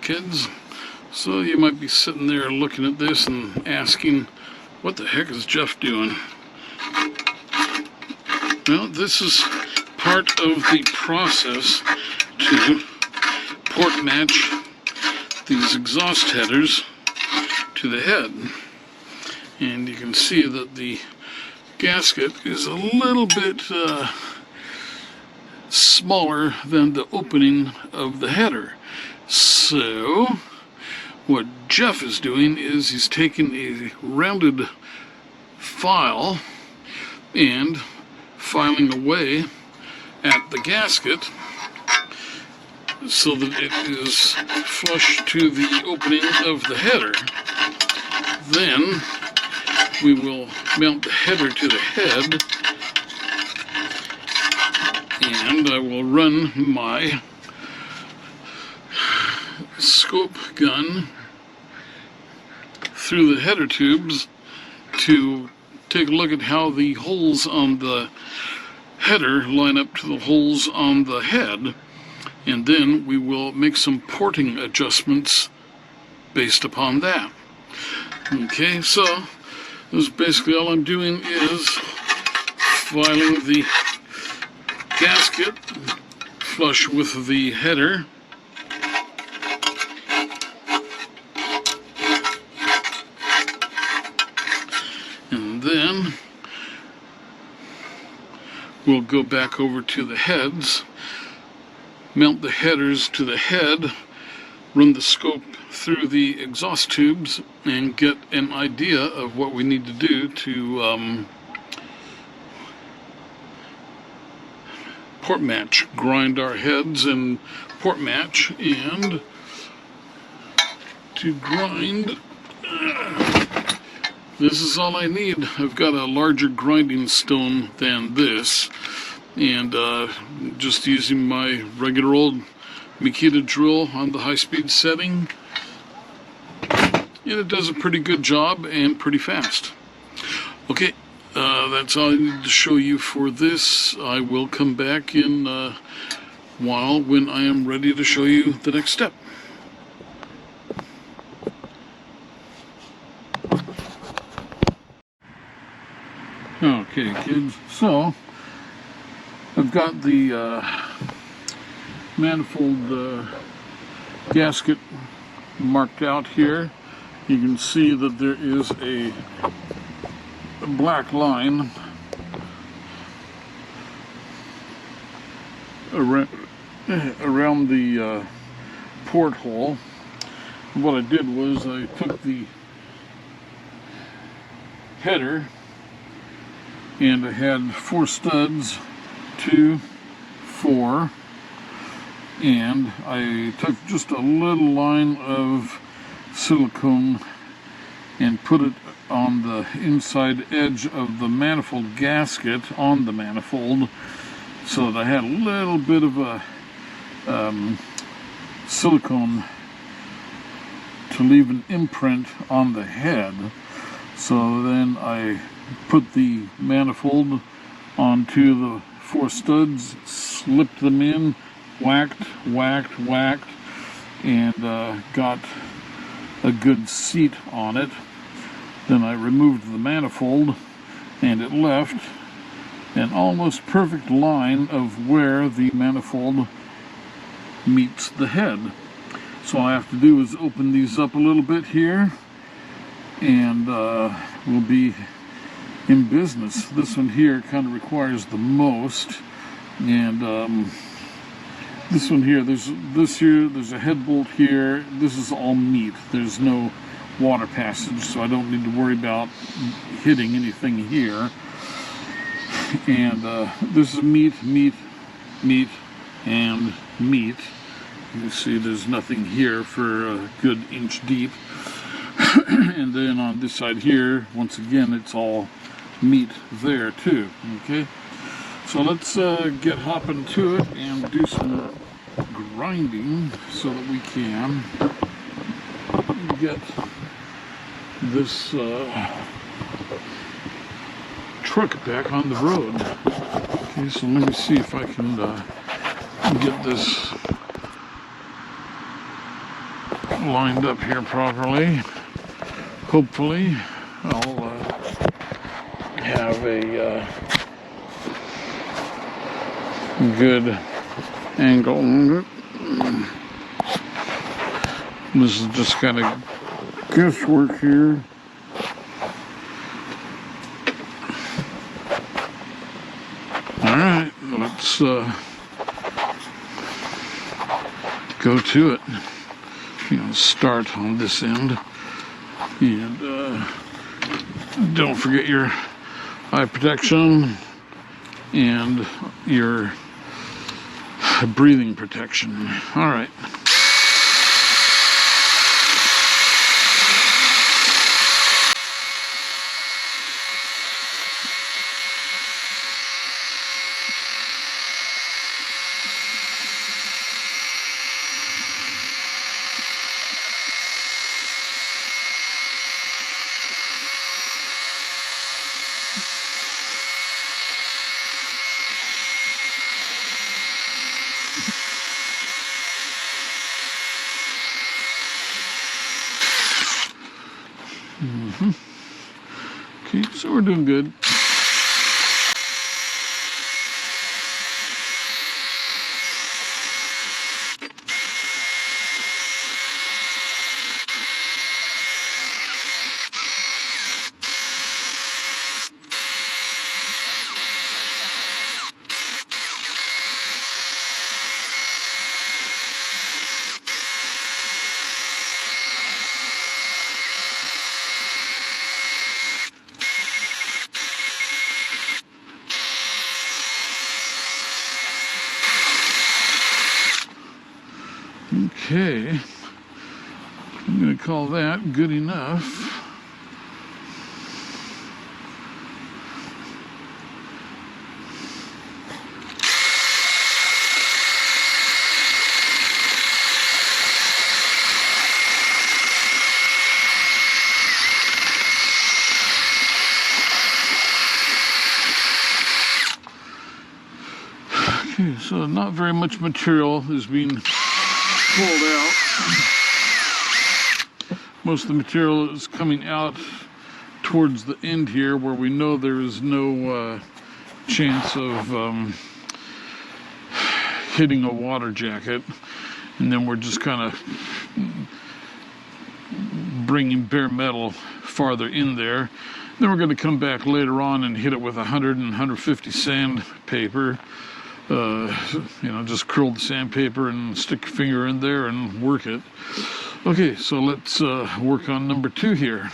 kids. So you might be sitting there looking at this and asking, what the heck is Jeff doing? Well, this is part of the process to port match these exhaust headers to the head. And you can see that the gasket is a little bit smaller than the opening of the header. So what Jeff is doing is he's taking a rounded file and filing away at the gasket so that it is flush to the opening of the header. Then we will mount the header to the head, and I will run my scope gun through the header tubes to take a look at how the holes on the header line up to the holes on the head, and then we will make some porting adjustments based upon that. Okay, so this is basically all I'm doing is filing the gasket flush with the header, and then we'll go back over to the heads, mount the headers to the head, run the scope through the exhaust tubes, and get an idea of what we need to do to port match, grind our heads and port match. And to grind, this is all I need. I've got a larger grinding stone than this, and just using my regular old Makita drill on the high-speed setting, and it does a pretty good job and pretty fast. Okay, that's all I need to show you for this. I will come back in a while when I am ready to show you the next step. Okay, kids, so I've got the manifold gasket marked out here. You can see that there is a black line around the porthole. What I did was I took the header, and I had 4 studs, 2, 4, and I took just a little line of silicone and put it on the inside edge of the manifold gasket on the manifold, so that I had a little bit of a silicone to leave an imprint on the head. So then I put the manifold onto the 4 studs, slipped them in, whacked, and got a good seat on it. Then I removed the manifold, and it left an almost perfect line of where the manifold meets the head. So all I have to do is open these up a little bit here, and we'll be in business. This one here kind of requires the most, and this one here, there's a head bolt here. This is all meat. There's no water passage, so I don't need to worry about hitting anything here. And this is meat, and meat. You see there's nothing here for a good inch deep. And then on this side here, once again, it's all meat there too. Okay, so let's get hopping to it and do some grinding so that we can get this truck back on the road. Okay, so let me see if I can get this lined up here properly. Hopefully, I'll have a good angle on it. This is just kind of guesswork here. All right, let's go to it. Start on this end, and don't forget your eye protection and your breathing protection. All right. Okay, so we're doing good. Okay, I'm going to call that good enough. Okay, so not very much material is being pulled out. Most of the material is coming out towards the end here, where we know there is no chance of hitting a water jacket, and then we're just kind of bringing bare metal farther in there. Then we're going to come back later on and hit it with 100 and 150 sandpaper. Just curl the sandpaper and stick your finger in there and work it. Okay, so let's work on number 2 here.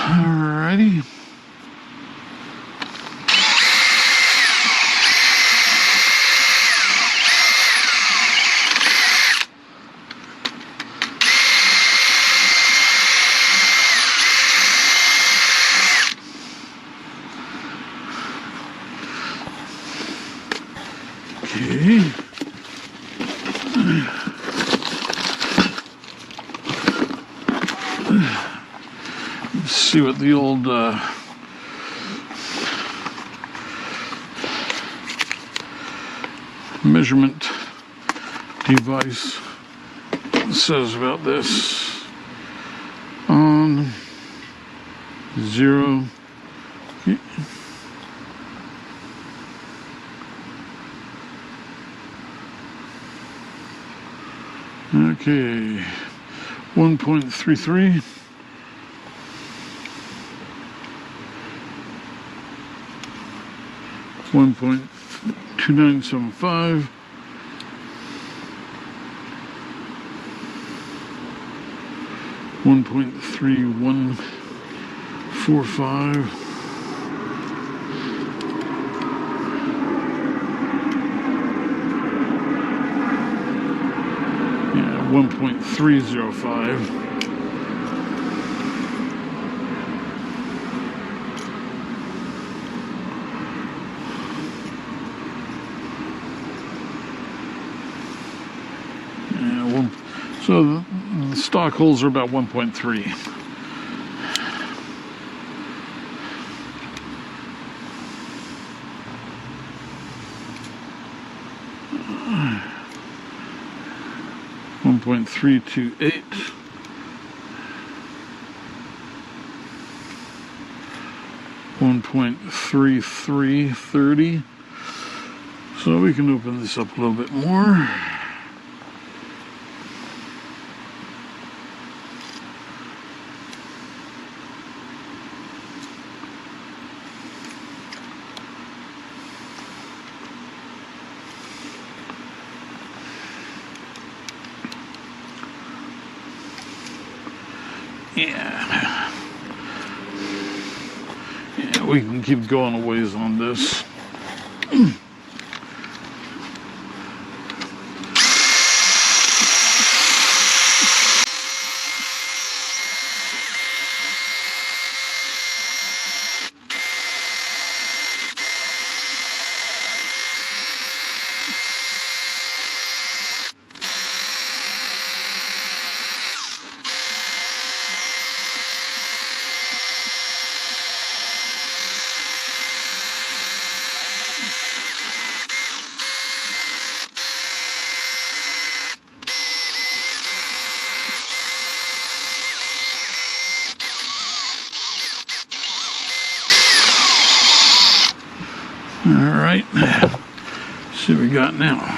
Alrighty. Okay. Let's see what the old measurement device says about this. On 0. Okay, 1.33. 1.2975, 1.3145, 1.305. So the stock holes are about 1.3. .328, 1.3330. So we can open this up a little bit more. Yeah, we can keep going a ways on this. All right, let's see what we got now.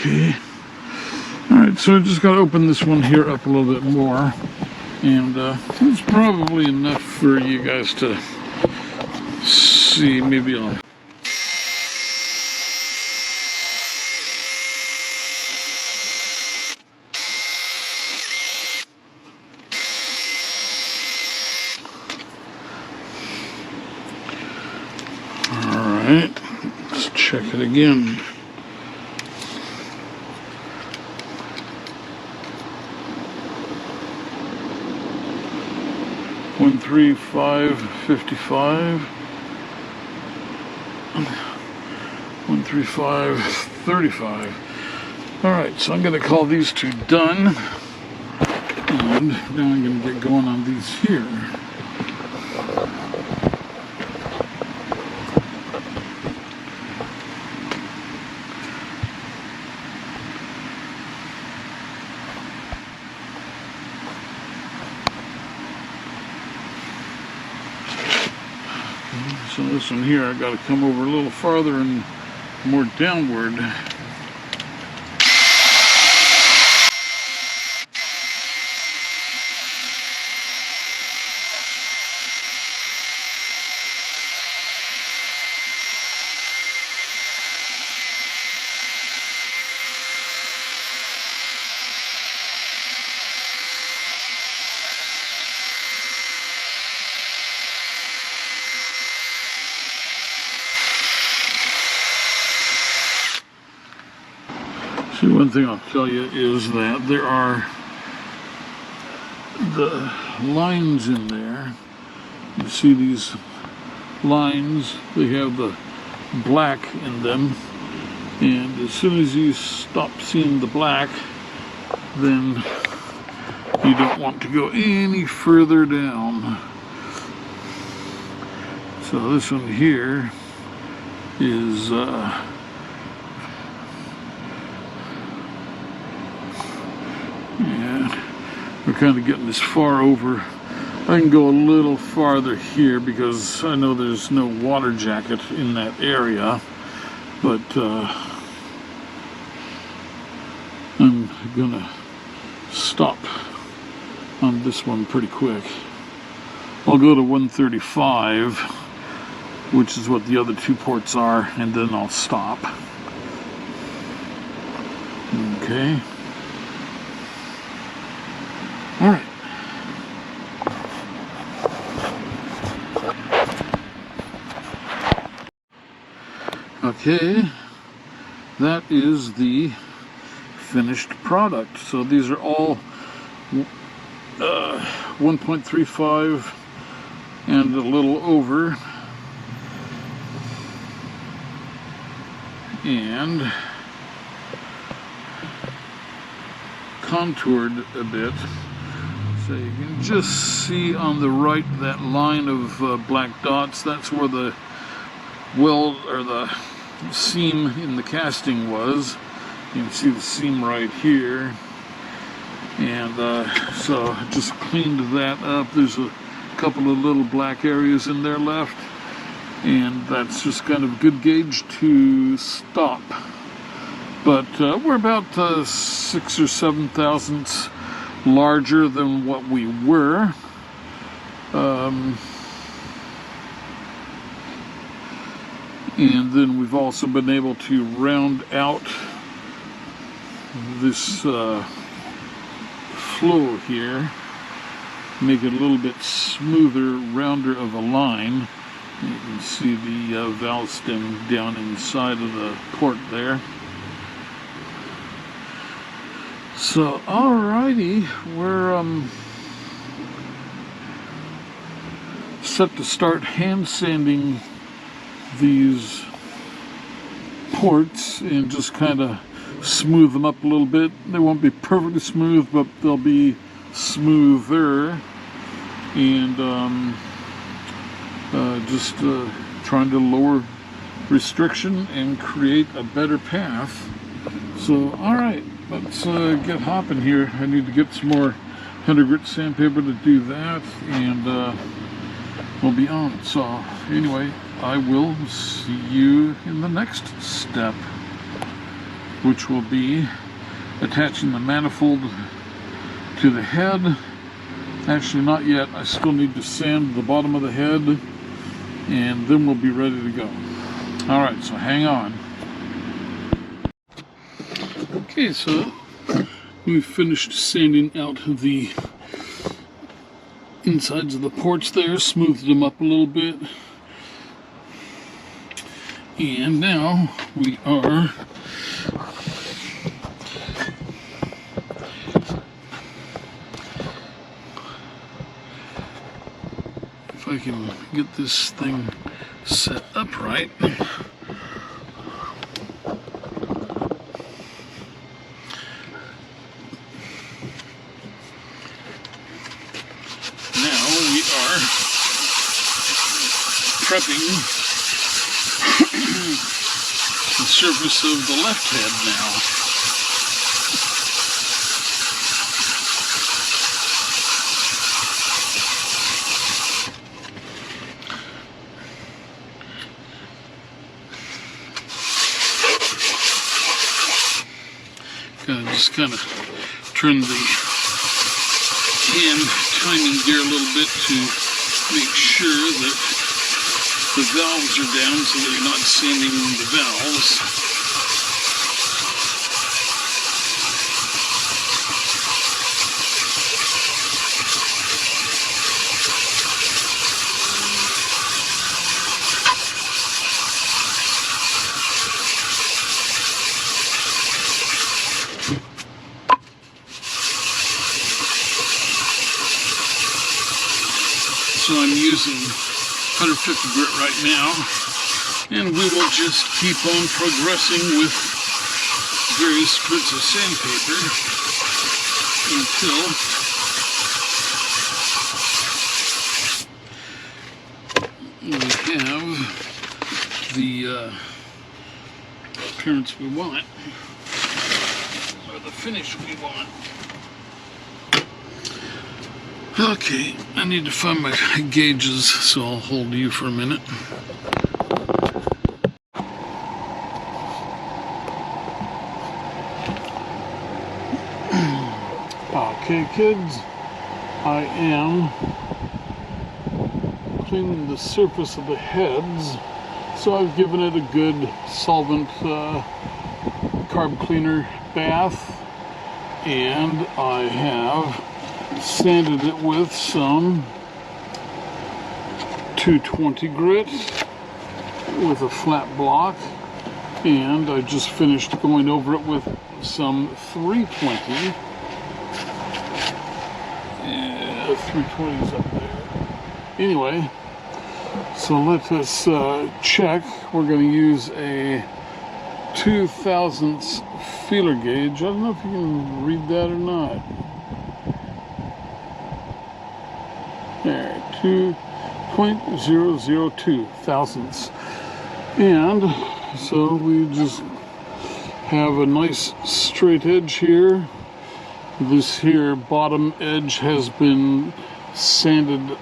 Okay. Alright, so I just got to open this one here up a little bit more. And it's probably enough for you guys to see. Maybe I'll... Alright, let's check it again. $135.55, 135.35. All right, so I'm going to call these two done, and now I'm going to get going on these here. So this one here, I got to come over a little farther and more downward. See, one thing I'll tell you is that there are the lines in there. You see these lines, they have the black in them, and as soon as you stop seeing the black, then you don't want to go any further down. So this one here is yeah, we're kind of getting this far over. I can go a little farther here because I know there's no water jacket in that area, but I'm gonna stop on this one pretty quick. I'll go to 135, which is what the other two ports are, and then I'll stop. Okay. All right. Okay, that is the finished product. So these are all 1.35 and a little over, and contoured a bit. So you can just see on the right that line of black dots. That's where the weld or the seam in the casting was. You can see the seam right here, and so I just cleaned that up. There's a couple of little black areas in there left, and that's just kind of good gauge to stop. But we're about 6 or 7 thousandths larger than what we were. And then we've also been able to round out this flow here, make it a little bit smoother, rounder of a line. You can see the valve stem down inside of the port there. So, alrighty, we're set to start hand sanding these ports and just kind of smooth them up a little bit. They won't be perfectly smooth, but they'll be smoother, and just trying to lower restriction and create a better path. So, alright, let's get hopping here. I need to get some more 100 grit sandpaper to do that, and we'll be on. So, anyway, I will see you in the next step, which will be attaching the manifold to the head. Actually, not yet. I still need to sand the bottom of the head, and then we'll be ready to go. Alright, so hang on. Okay, so we've finished sanding out the insides of the ports there, smoothed them up a little bit. And now we are if I can get this thing set up right. Now we are prepping the surface of the left head now. Just kind of turn the hand timing gear a little bit to make sure that the valves are down so that you're not sanding the valves. So I'm using 150 grit right now, and we will just keep on progressing with various squirts of sandpaper until we have the appearance we want, or the finish we want. Okay, I need to find my gauges, so I'll hold you for a minute. Okay, kids, I am cleaning the surface of the heads, so I've given it a good solvent carb cleaner bath, and I have sanded it with some 220 grit with a flat block, and I just finished going over it with some 320. Yeah, 320 is up there. Anyway, so let us check. We're going to use a 2/1000 feeler gauge. I don't know if you can read that or not. There, 2.002 thousandths. And so we just have a nice straight edge here. This here bottom edge has been sanded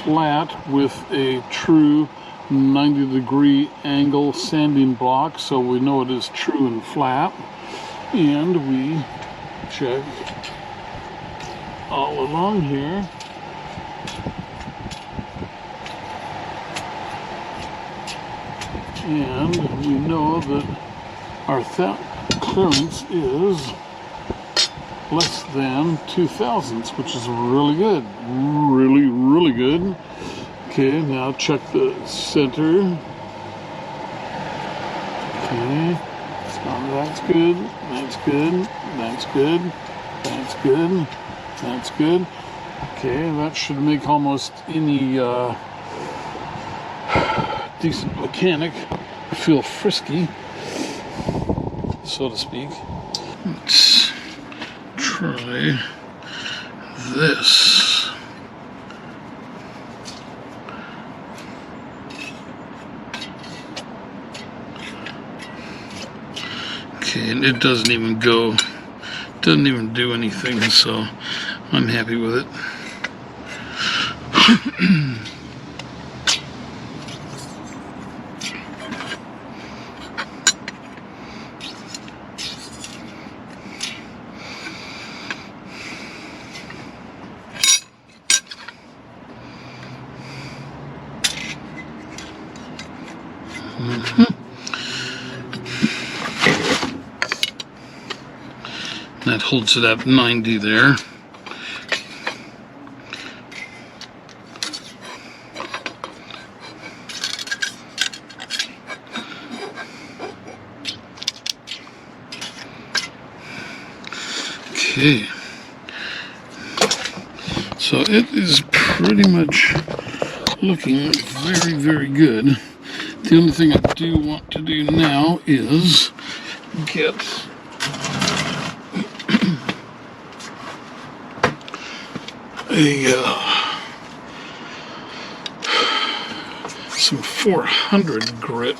flat with a true 90-degree angle sanding block, so we know it is true and flat. And we check all along here. And we know that our clearance is less than 2/1000, which is really good. Really good. Okay, now check the center. Okay, so that's good, that's good, that's good, that's good, that's good. Okay, that should make almost any decent mechanic feel frisky, so to speak. Let's try this. Okay, and it doesn't even do anything, so I'm happy with it. That holds it at 90 there. Okay. So it is pretty much looking very good. The only thing I do want to do now is get some 400 grit.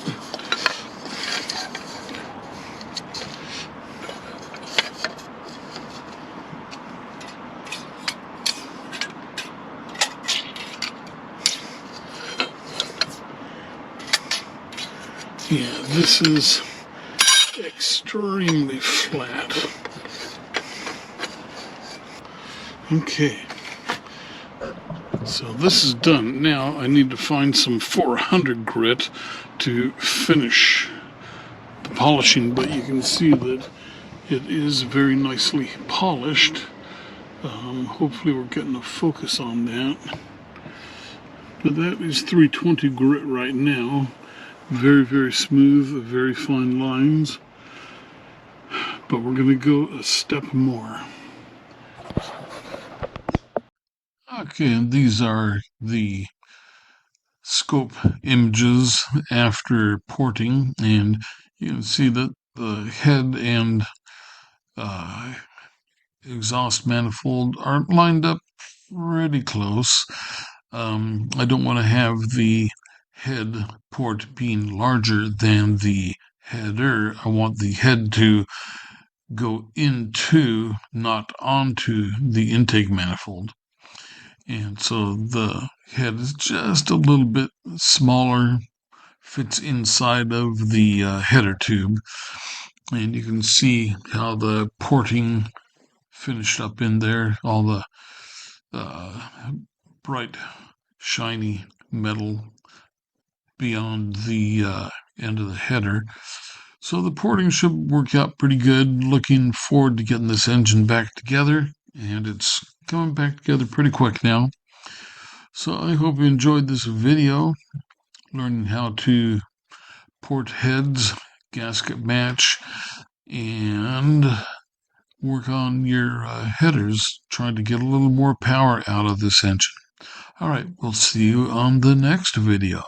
Yeah, this is extremely flat. Okay, so this is done. Now I need to find some 400 grit to finish the polishing, but you can see that it is very nicely polished. Hopefully we're getting a focus on that. But that is 320 grit right now. Very smooth, very fine lines. But we're going to go a step more. Okay, and these are the scope images after porting, and you can see that the head and exhaust manifold are lined up pretty close. I don't want to have the head port being larger than the header. I want the head to go into, not onto, the intake manifold. And so the head is just a little bit smaller, fits inside of the header tube. And you can see how the porting finished up in there, all the bright, shiny metal beyond the end of the header. So the porting should work out pretty good. Looking forward to getting this engine back together, and it's coming back together pretty quick now. So I hope you enjoyed this video, learning how to port heads, gasket match, and work on your headers, trying to get a little more power out of this engine. All right, we'll see you on the next video.